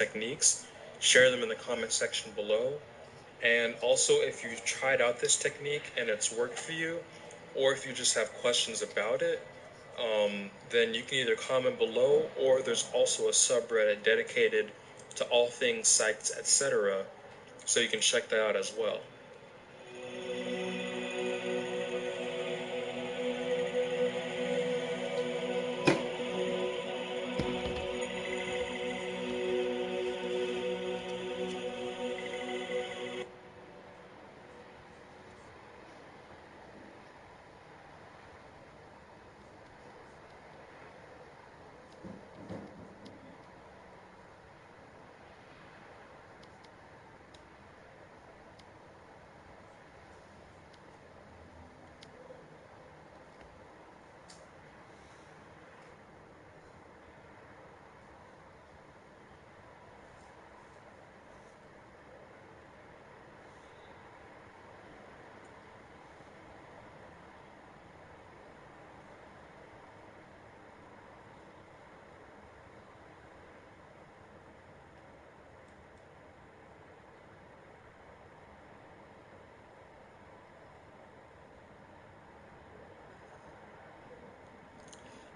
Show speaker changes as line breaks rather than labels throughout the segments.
techniques, share them in the comment section below. And also, if you've tried out this technique and it's worked for you, or if you just have questions about it, then you can either comment below, or there's also a subreddit dedicated to all things psychs, etc. So you can check that out as well.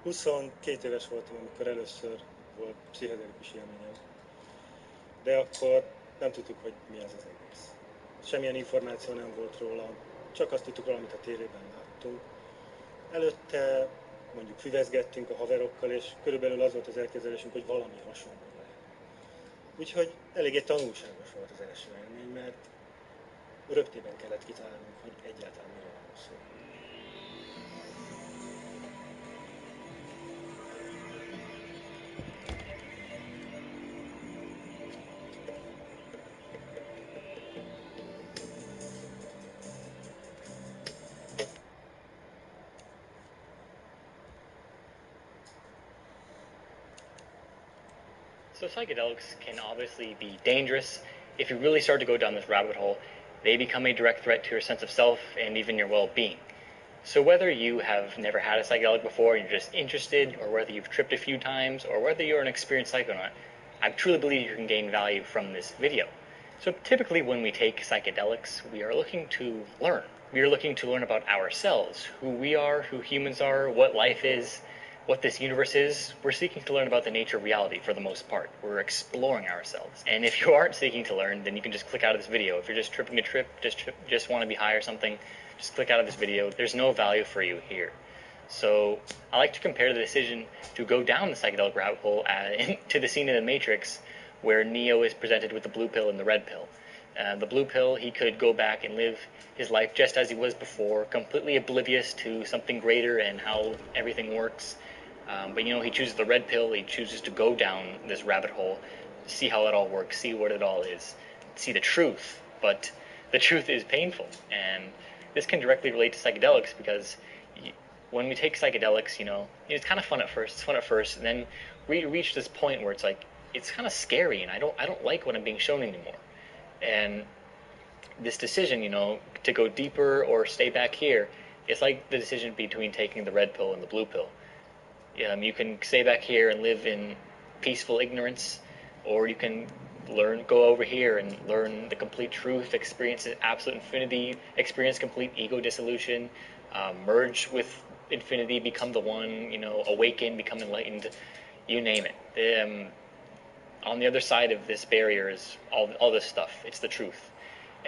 Huszonkettő éves voltam, amikor először volt pszichedelikus élményem. De akkor nem tudtuk, hogy mi az az egész. Semmilyen információ nem volt róla, csak azt tudtuk róla, amit a tévében láttunk. Előtte mondjuk füvezgettünk a haverokkal, és körülbelül az volt az elképzelésünk, hogy valami hasonló lehet. Úgyhogy eléggé tanulságos volt az első élmény, mert röptében kellett kitalálnunk, hogy egyáltalán miről van szó.
So psychedelics can obviously be dangerous. If you really start to go down this rabbit hole, they become a direct threat to your sense of self and even your well-being. So whether you have never had a psychedelic before and you're just interested, or whether you've tripped a few times, or whether you're an experienced psychonaut, I truly believe you can gain value from this video. So typically when we take psychedelics, we are looking to learn. We are looking to learn about ourselves, who we are, who humans are, what life is, what this universe is. We're seeking to learn about the nature of reality for the most part. We're exploring ourselves. And if you aren't seeking to learn, then you can just click out of this video. If you're just tripping a trip, just want to be high or something, just click out of this video. There's no value for you here. So I like to compare the decision to go down the psychedelic rabbit hole to the scene in The Matrix where Neo is presented with the blue pill and the red pill. The blue pill, he could go back and live his life just as he was before, completely oblivious to something greater and how everything works. But he chooses the red pill. He chooses to go down this rabbit hole, see how it all works, see what it all is, see the truth. But the truth is painful, and this can directly relate to psychedelics because when we take psychedelics, it's kind of fun at first. It's fun at first, and then we reach this point where it's kind of scary, and I don't like what I'm being shown anymore. And this decision, to go deeper or stay back here, it's like the decision between taking the red pill and the blue pill. You can stay back here and live in peaceful ignorance, or you can go over here and learn the complete truth, experience absolute infinity, experience complete ego dissolution, merge with infinity, become the one, awaken, become enlightened, you name it. On the other side of this barrier is all this stuff. It's the truth.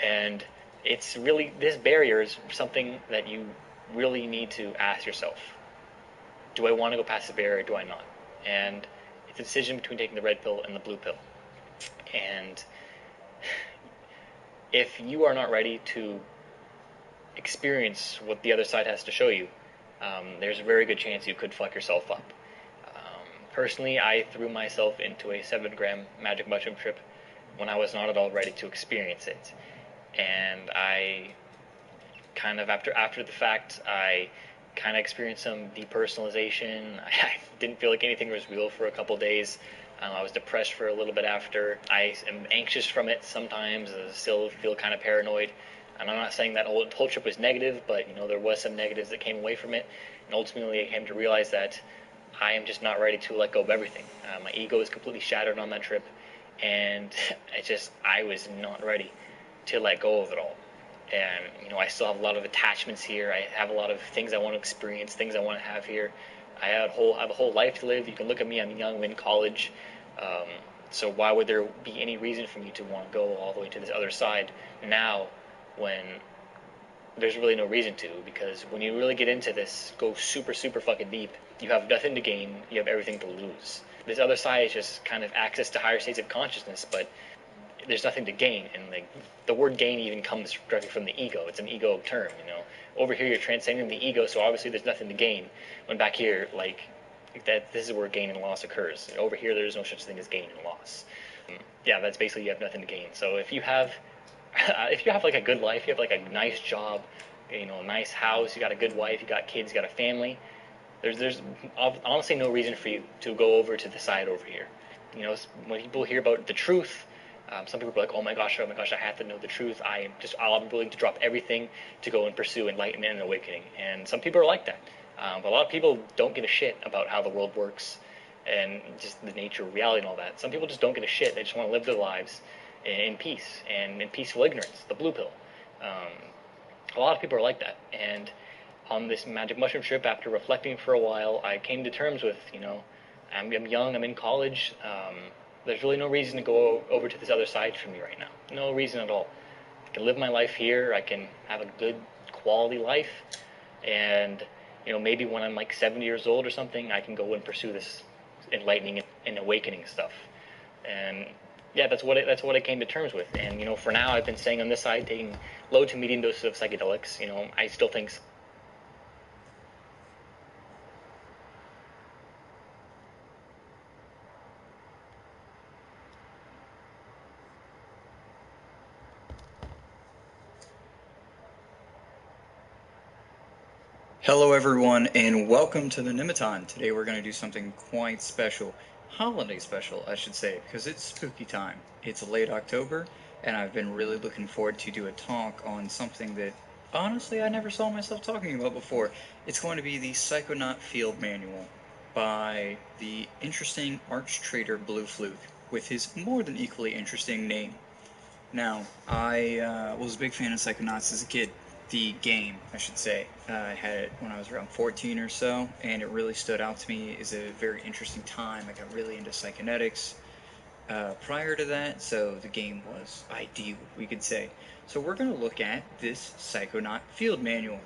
And it's really, this barrier is something that you really need to ask yourself. Do I want to go past this barrier or do I not? And it's a decision between taking the red pill and the blue pill. And if you are not ready to experience what the other side has to show you, there's a very good chance you could fuck yourself up. Personally, I threw myself into a 7-gram magic mushroom trip when I was not at all ready to experience it. And I kind of, after the fact, I kind of experienced some depersonalization. I didn't feel like anything was real for a couple days. I was depressed for a little bit after. I am anxious from it sometimes. I still feel kind of paranoid. And I'm not saying that whole trip was negative, but there was some negatives that came away from it. And ultimately, I came to realize that I am just not ready to let go of everything. My ego is completely shattered on that trip, and I was not ready to let go of it all. And I still have a lot of attachments here. I have a lot of things I want to experience, things I want to have here. I have a whole life to live. You can look at me, I'm young, I'm in college. So why would there be any reason for me to want to go all the way to this other side now, when there's really no reason to? Because when you really get into this, go super, super fucking deep, you have nothing to gain, you have everything to lose. This other side is just kind of access to higher states of consciousness, but there's nothing to gain. And like, the word gain even comes directly from the ego. It's an ego term, Over here you're transcending the ego, so obviously there's nothing to gain. When back here, like, this is where gain and loss occurs. And over here there's no such thing as gain and loss. Yeah, that's basically, you have nothing to gain. So if you have like a good life, you have like a nice job, a nice house, you got a good wife, you got kids, you got a family, there's honestly no reason for you to go over to the side over here. When people hear about the truth, some people are like, oh my gosh, I have to know the truth. I'm willing to drop everything to go and pursue enlightenment and awakening. And some people are like that. But a lot of people don't give a shit about how the world works and just the nature of reality and all that. Some people just don't give a shit. They just want to live their lives in peace and in peaceful ignorance, the blue pill. A lot of people are like that. And on this magic mushroom trip, after reflecting for a while, I came to terms with, I'm young, I'm in college. There's really no reason to go over to this other side for me right now. No reason at all. I can live my life here. I can have a good quality life. And, maybe when I'm like 70 years old or something, I can go and pursue this enlightening and awakening stuff. And yeah, that's what I came to terms with. And, for now, I've been staying on this side, taking low to medium doses of psychedelics. I still think...
Hello everyone, and welcome to the Nematon. Today we're going to do something quite special. Holiday special, I should say, because it's spooky time. It's late October, and I've been really looking forward to do a talk on something that, honestly, I never saw myself talking about before. It's going to be the Psychonaut Field Manual by the interesting arch-trader Blue Fluke, with his more than equally interesting name. Now, I was a big fan of Psychonauts as a kid. The game, I should say. I had it when I was around 14 or so, and it really stood out to me as a very interesting time. I got really into psychonetics prior to that, so the game was ideal, we could say. So we're going to look at this Psychonaut Field Manual.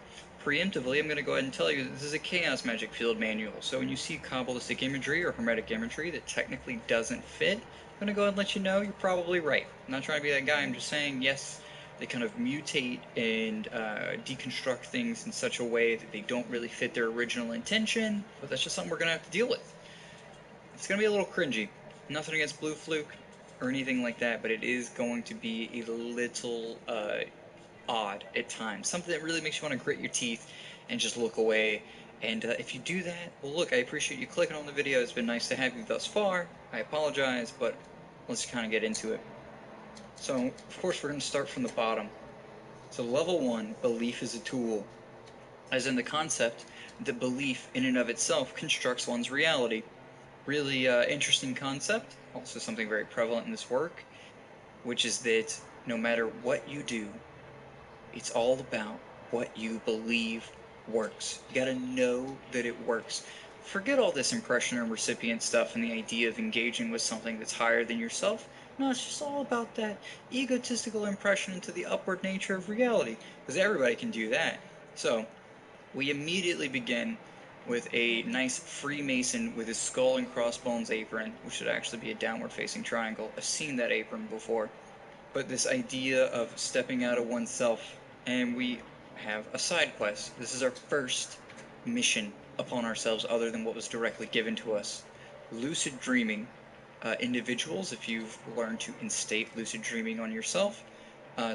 Preemptively, I'm going to go ahead and tell you that this is a Chaos Magic Field Manual, so when you see Kabbalistic imagery or Hermetic imagery that technically doesn't fit, I'm going to go ahead and let you know you're probably right. I'm not trying to be that guy, I'm just saying, yes, they kind of mutate and deconstruct things in such a way that they don't really fit their original intention, but that's just something we're going to have to deal with. It's going to be a little cringy. Nothing against Blue Fluke or anything like that, but it is going to be a little odd at times. Something that really makes you want to grit your teeth and just look away. And if you do that, well, look, I appreciate you clicking on the video. It's been nice to have you thus far. I apologize, but let's kind of get into it. So, of course, we're going to start from the bottom. So level 1, belief is a tool. As in the concept that belief in and of itself constructs one's reality. Really interesting concept, also something very prevalent in this work, which is that no matter what you do, it's all about what you believe works. You gotta know that it works. Forget all this impression and recipient stuff and the idea of engaging with something that's higher than yourself. No, it's just all about that egotistical impression into the upward nature of reality, because everybody can do that. So, we immediately begin with a nice Freemason with his skull and crossbones apron, which should actually be a downward-facing triangle. I've seen that apron before. But this idea of stepping out of oneself, and we have a side quest. This is our first mission upon ourselves other than what was directly given to us. Lucid dreaming. Individuals, if you've learned to instate lucid dreaming on yourself,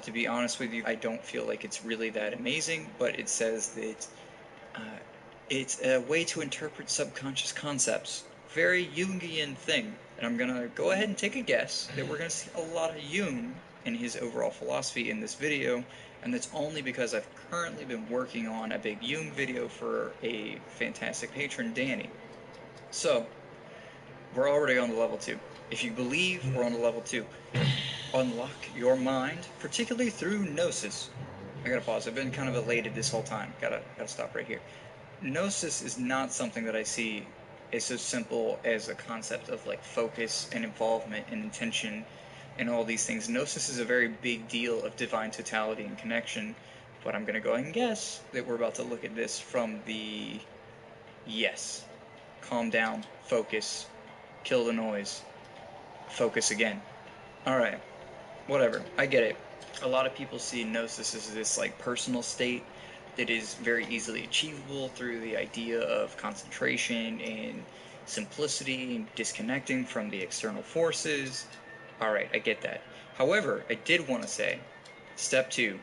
to be honest with you, I don't feel like it's really that amazing, but it says that it's a way to interpret subconscious concepts. Very Jungian thing. And I'm going to go ahead and take a guess that we're going to see a lot of Jung in his overall philosophy in this video, and that's only because I've currently been working on a big Jung video for a fantastic patron, Danny. So, we're already on the level 2. If you believe, we're on to level 2. Unlock your mind, particularly through gnosis. I gotta pause. I've been kind of elated this whole time. Gotta stop right here. Gnosis is not something that I see as so simple as a concept of like focus and involvement and intention and all these things. Gnosis is a very big deal of divine totality and connection, but I'm gonna go ahead and guess that we're about to look at this from the yes. Calm down, focus, kill the noise, focus again. Alright, whatever, I get it. A lot of people see gnosis as this like personal state that is very easily achievable through the idea of concentration and simplicity and disconnecting from the external forces. Alright, I get that. However, I did want to say, step 2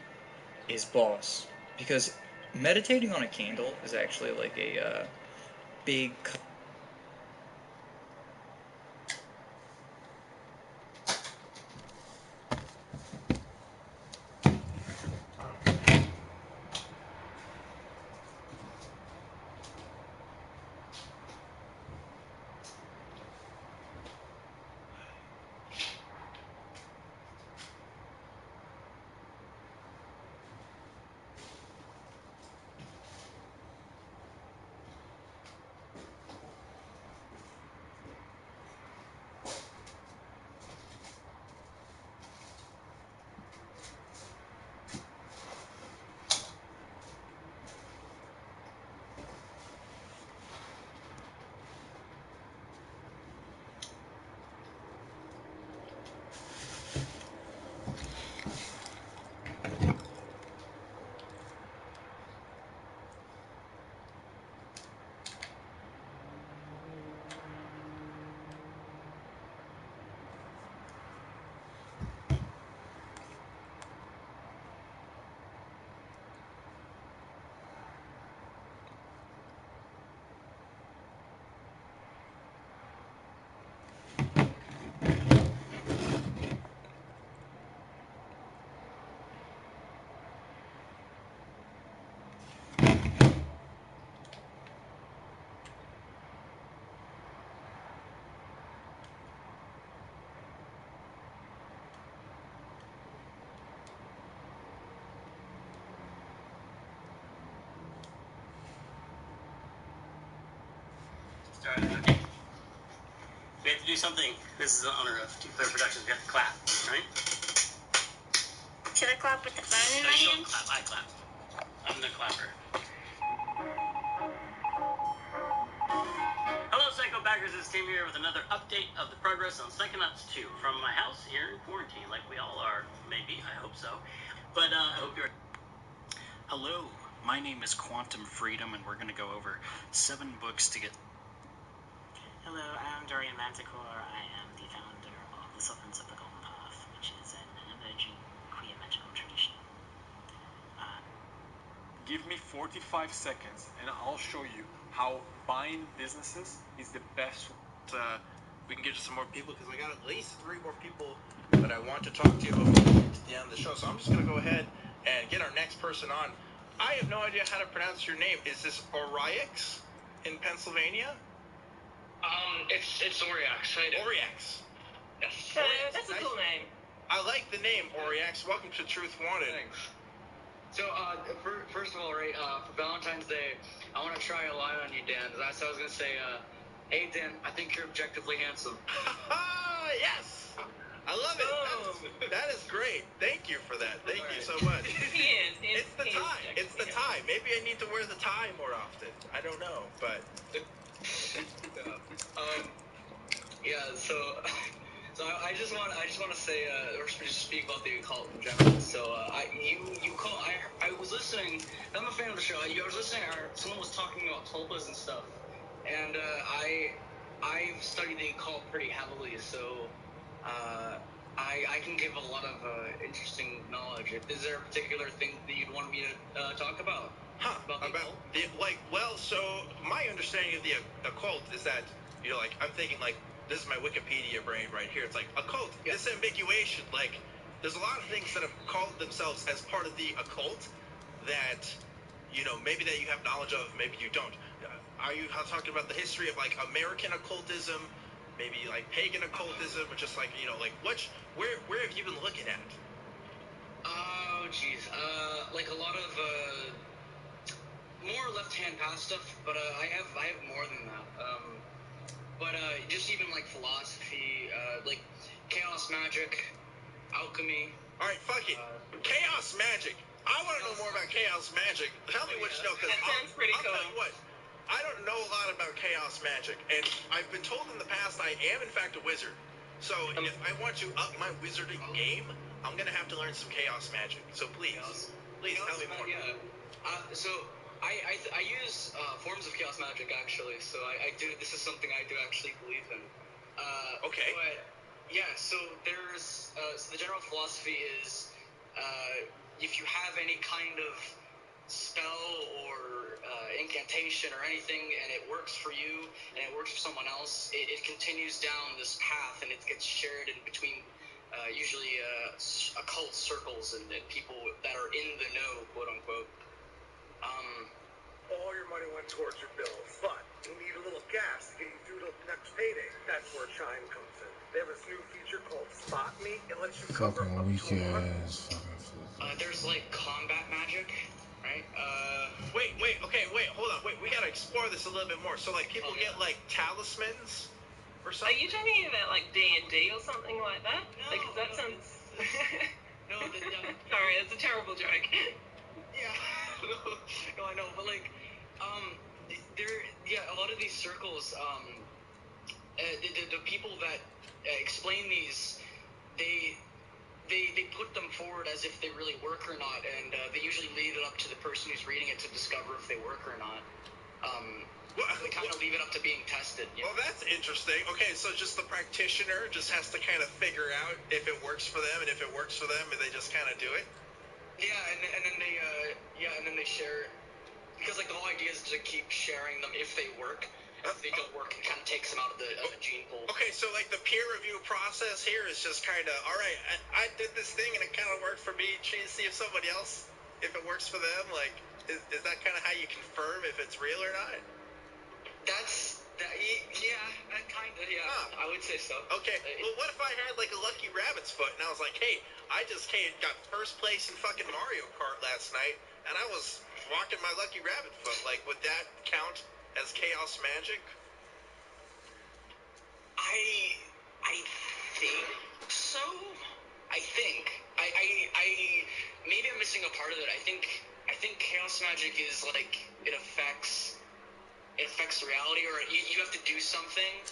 is boss. Because meditating on a candle is actually like a big
Okay. We have to do something. This is in honor of Two Player Productions. We have to clap, right?
Should I clap with the phone in
No,
my
you
hand?
don't clap. I clap. I'm the clapper. Hello, Psycho Backers. It's Tim here with another update of the progress on Psychonauts 2 from my house here in quarantine, like we all are. Maybe. I hope so. But I hope you're. Hello. My name is Quantum Freedom, and we're going to go over 7 books to get.
Hello, I'm Dorian Manticore. I am the founder of the Southern of the Golden Path, which is an emerging queer magical tradition.
Give me 45 seconds and I'll show you how buying businesses is the best.
We can get to some more people because we got at least 3 more people that I want to talk to before we get to the end of the show. So I'm just going to go ahead and get our next person on. I have no idea how to pronounce your name. Is this Oriax in Pennsylvania?
It's Oriax.
Oriax.
Yes.
That's a cool name.
I like the name Oriax. Welcome to Truth Wanted.
Thanks. So, first of all, right, for Valentine's Day, I want to try a line on you, Dan. So I was going to say, hey, Dan, I think you're objectively handsome.
Yes! I love it. That is great. Thank you for that. Thank you so much. It's the tie. It's the tie. Maybe I need to wear the tie more often. I don't know, but...
Yeah, so I just want to say, or just speak about the occult in general. So I was listening. I'm a fan of the show. I was listening. Someone was talking about tulpas and stuff, and I've studied the occult pretty heavily. So I can give a lot of interesting knowledge. Is there a particular thing that you'd want me to talk about? About the occult?
So my understanding of the occult is that, I'm thinking, this is my Wikipedia brain right here. It's like, occult, disambiguation. There's a lot of things that have called themselves as part of the occult that, maybe that you have knowledge of, maybe you don't. Are you talking about the history of, American occultism, maybe like pagan occultism, or just like, you know, like where have you been looking at?
Oh, jeez. Like a lot of more left-hand path stuff, but I have more than that. But just even like philosophy, like chaos magic, alchemy.
All right, fuck it. Chaos magic. I want to know more about chaos magic. Tell me what you know, because
That sounds pretty
I'll
cool.
tell you what. I don't know a lot about chaos magic, and I've been told in the past I am in fact a wizard. So if I want to up my wizarding game, I'm gonna have to learn some chaos magic. So please tell me more.
Yeah. So I use forms of chaos magic actually. So I do. This is something I do actually believe in.
Okay.
But yeah. So there's so the general philosophy is if you have any kind of spell or incantation or anything, and it works for you and it works for someone else, it continues down this path and it gets shared in between usually occult circles and people that are in the know, quote unquote.
All your money went towards your bills, but you need a little gas to get you through to the next payday. That's where Chime comes in. They have this new feature called Spot Me. It lets you cover up to 100.
There's like combat magic, right?
Wait, hold on. We gotta explore this a little bit more. So like people get like talismans or something?
Are you talking about like D&D or something like that?
No,
Because that
no,
sounds...
No,
Sorry, it's a terrible joke.
Yeah, no, I know, but like, a lot of these circles, the people that explain these, they put them forward as if they really work or not, and they usually leave it up to the person who's reading it to discover if they work or not. They kind of leave it up to being tested. You know?
Well, that's interesting. Okay, so just the practitioner just has to kind of figure out if it works for them, and if it works for them, they just kind of do it.
Yeah, and then they share it, because like the whole idea is to keep sharing them if they work. If they don't work, it kind of takes them out of the gene pool.
Okay, so like the peer review process here is just kind of, all right, I did this thing and it kind of worked for me. Try to see if somebody else, if it works for them. Like, is that kind of how you confirm if it's real or not?
Kind of, yeah. I would say so.
Okay, well, what if I had like a lucky rabbit's foot and I was like, hey, I just got first place in fucking Mario Kart last night, and I was walking my lucky rabbit foot. Like, would that count as chaos magic?
I think so. I think. I maybe I'm missing a part of it. I think chaos magic is like it affects reality, or you have to do something.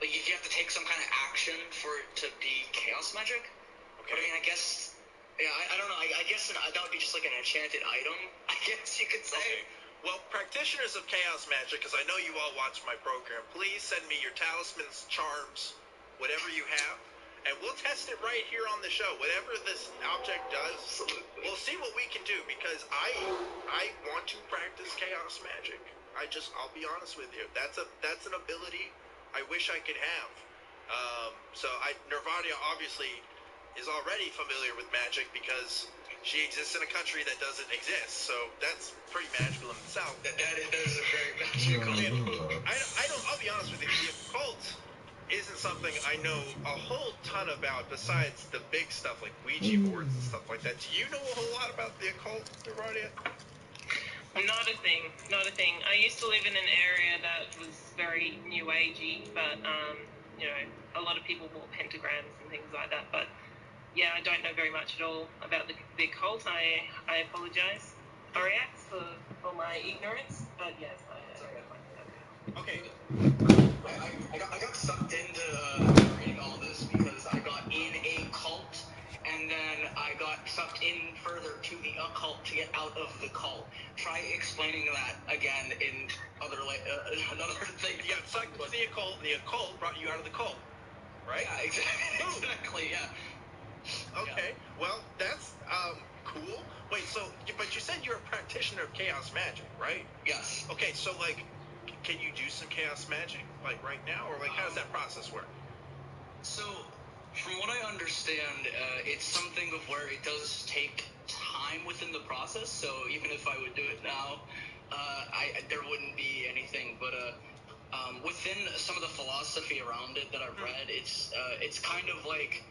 Like you have to take some kind of action for it to be chaos magic. Okay. But I mean, I guess. Yeah, I don't know. I guess that would be just like an enchanted item, I guess you could say.
Okay. Well, practitioners of chaos magic, because I know you all watch my program, please send me your talismans, charms, whatever you have, and we'll test it right here on the show. Whatever this object does, we'll see what we can do, because I want to practice chaos magic. I'll be honest with you. That's an ability I wish I could have. Nirvadia obviously is already familiar with magic because she exists in a country that doesn't exist, so that's pretty magical in itself.
That is a very magical.
I'll be honest with you, the occult isn't something I know a whole ton about besides the big stuff like Ouija boards and stuff like that. Do you know a whole lot about the occult, Nirvadia?
Not a thing. I used to live in an area that was very new agey, but a lot of people wore pentagrams and things like that. But yeah, I don't know very much at all about the occult. I apologize, Ariax, for my ignorance. But yes,
Okay.
I got sucked into reading all this because I got in a cult, and then I got sucked in further to the occult to get out of the cult. Try explaining that again in another thing.
You got sucked into the occult, and the occult brought you out of the cult, right?
Yeah, exactly. Yeah.
Okay. Well, that's cool. Wait, but you said you're a practitioner of chaos magic, right?
Yes.
Okay, so like, can you do some chaos magic like right now, or like how does that process work?
So, from what I understand, it's something of where it does take time within the process. So even if I would do it now, there wouldn't be anything. But within some of the philosophy around it that I've read, it's kind of like,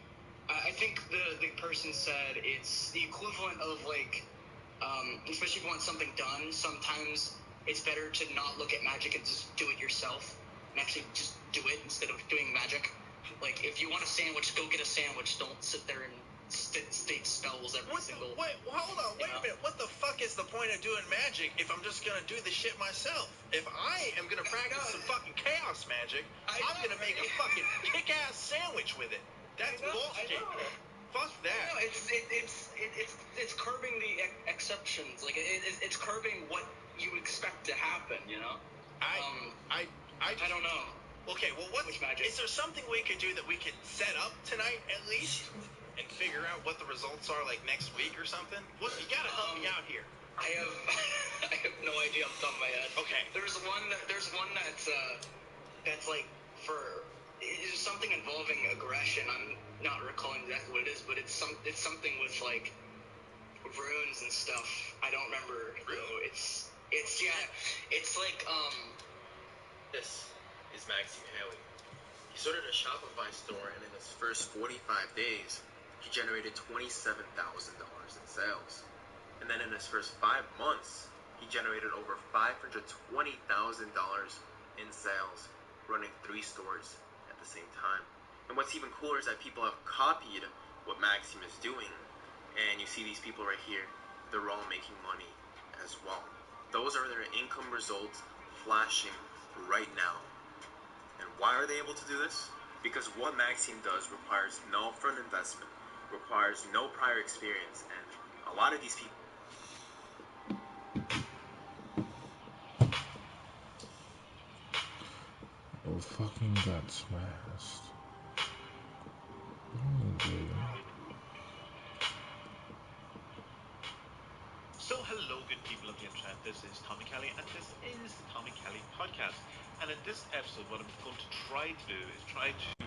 I think the person said it's the equivalent of like, especially if you want something done, sometimes it's better to not look at magic and just do it yourself and actually just do it instead of doing magic. Like, if you want a sandwich, go get a sandwich. Don't sit there and state spells every single...
Wait, hold on, wait a minute. What the fuck is the point of doing magic if I'm just gonna do the shit myself? If I am gonna practice some fucking chaos magic, I'm gonna make a fucking kick-ass sandwich with it. That's bullshit. Fuck that.
No, it's curbing the exceptions. Like, it's curbing what you expect to happen, you know?
I
don't know.
Okay, well, is there something we could do that we could set up tonight at least and figure out what the results are like next week or something? What, you gotta help me out here.
I have I have no idea off the top of my head.
Okay.
There's one that's like it's something involving aggression. I'm not recalling exactly what it is, but it's something with like runes and stuff. I don't remember. It's like
This is Maxime Haley. He started a Shopify store, and in his first 45 days, he generated $27,000 in sales. And then in his first 5 months, he generated over $520,000 in sales, running 3 stores at the same time. And what's even cooler is that people have copied what Maxime is doing. And you see these people right here, they're all making money as well. Those are their income results flashing right now. And why are they able to do this? Because what Maxime does requires no upfront investment, requires no prior experience, and a lot of these people...
Oh, fucking got smashed. Oh, dude.
So hello good people of the internet, this is Tommy Kelly and this is the Tommy Kelly podcast, and in this episode what I'm going to try to do is try to